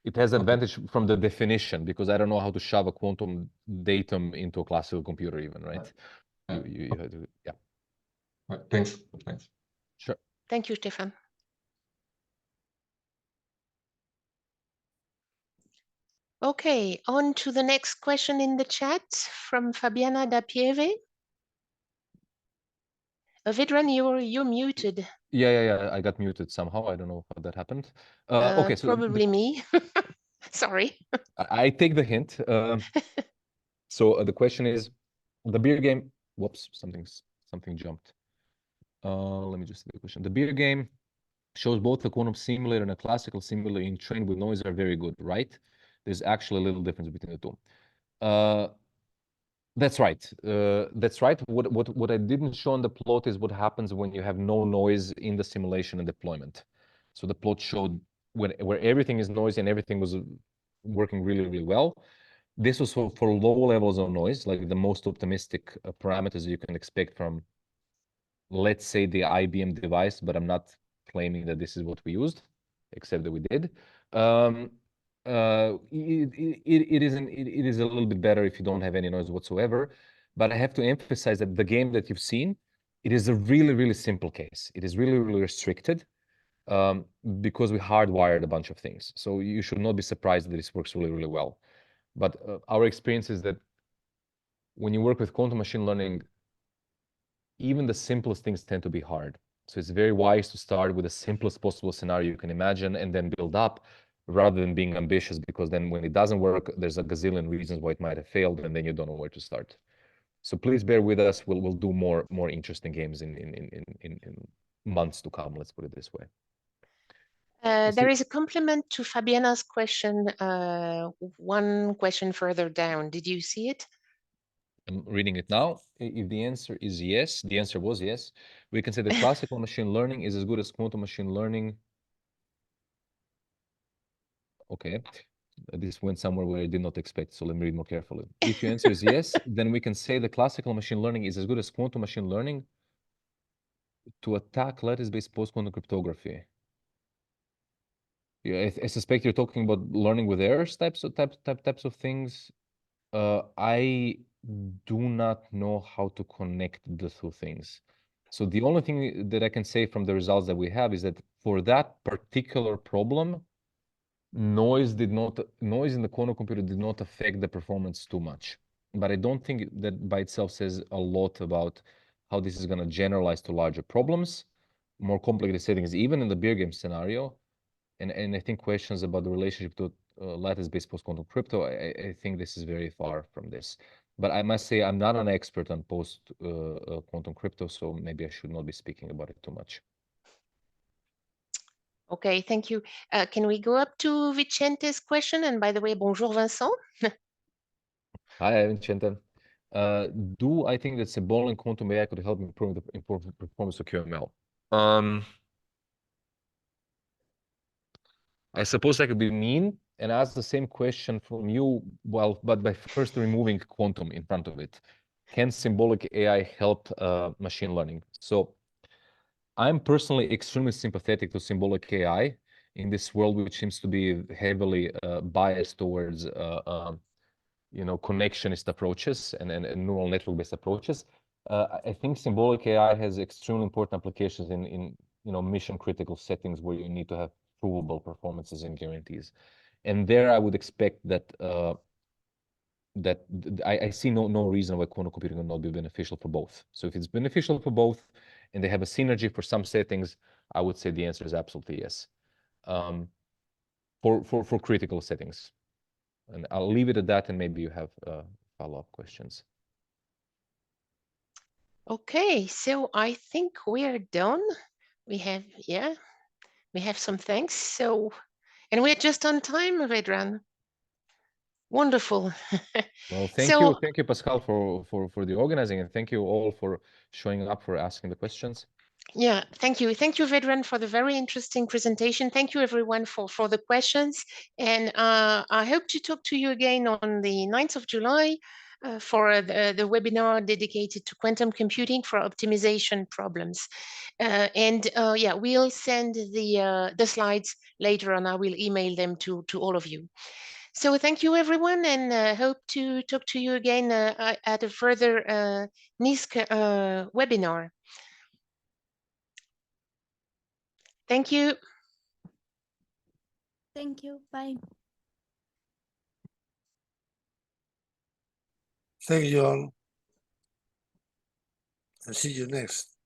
it has an advantage from the definition, because I don't know how to shove a quantum datum into a classical computer even, right? You have to, yeah. Right. Thanks. Sure. Thank you, Stefan. Okay, on to the next question in the chat from Fabiana da Pieve. Vedran, you're muted. Yeah. I got muted somehow. I don't know how that happened. Okay, so probably me. Sorry. I take the hint. So the question is, the beer game. Whoops, something jumped. Let me just see the question. The beer game shows both a quantum simulator and a classical simulator in train with noise are very good, right? There's actually a little difference between the two. That's right. That's right. What I didn't show on the plot is what happens when you have no noise in the simulation and deployment. So the plot showed where everything is noisy and everything was working really, really well. This was for low levels of noise, like the most optimistic parameters you can expect from, let's say, the IBM device, but I'm not claiming that this is what we used, except that we did. It is a little bit better if you don't have any noise whatsoever. But I have to emphasize that the game that you've seen, it is a really, really simple case. It is really, really restricted because we hardwired a bunch of things. So you should not be surprised that this works really, really well. But our experience is that when you work with quantum machine learning, even the simplest things tend to be hard. So it's very wise to start with the simplest possible scenario you can imagine and then build up rather than being ambitious, because then when it doesn't work, there's a gazillion reasons why it might have failed and then you don't know where to start. So please bear with us. We'll do more interesting games in months to come. Let's put it this way. There is a complement to Fabiana's question, one question further down. Did you see it? I'm reading it now. If the answer is yes, the answer was yes, we can say the classical machine learning is as good as quantum machine learning. Okay, this went somewhere where I did not expect, so let me read more carefully. If your answer is yes, then we can say the classical machine learning is as good as quantum machine learning to attack lattice-based post-quantum cryptography. Yeah, I suspect you're talking about learning with errors types of things. I do not know how to connect the two things. So the only thing that I can say from the results that we have is that for that particular problem, noise in the quantum computer did not affect the performance too much. But I don't think that by itself says a lot about how this is going to generalize to larger problems, more complicated settings, even in the beer game scenario. And I think questions about the relationship to lattice-based post-quantum crypto, I think this is very far from this. But I must say, I'm not an expert on post-quantum crypto, so maybe I should not be speaking about it too much. Okay, thank you. Can we go up to Vicente's question? And by the way, bonjour, Vincent. Hi, Vicente. Do I think that symbolic quantum AI could help improve the performance of QML? I suppose I could be mean and ask the same question from you, well, but by first removing quantum in front of it. Can symbolic AI help machine learning? So I'm personally extremely sympathetic to symbolic AI in this world, which seems to be heavily biased towards connectionist approaches and neural network-based approaches. I think symbolic AI has extremely important applications in mission-critical settings where you need to have provable performances and guarantees. And there I would expect that I see no reason why quantum computing will not be beneficial for both. So if it's beneficial for both and they have a synergy for some settings, I would say the answer is absolutely yes. For critical settings. And I'll leave it at that, and maybe you have follow-up questions. Okay, so I think we're done. We have some thanks. So, and we're just on time, Vedran. Wonderful. Well, thank you, Pascal, for the organizing, and thank you all for showing up, for asking the questions. Yeah, thank you, Vedran, for the very interesting presentation. Thank you, everyone, for the questions, and I hope to talk to you again on the 9th of July for the webinar dedicated to quantum computing for optimization problems. Yeah, we'll send the slides later on. I will email them to all of you. So thank you, everyone, and hope to talk to you again at a further NEASQC webinar. Thank you. Thank you. Bye. Thank you all. And see you next.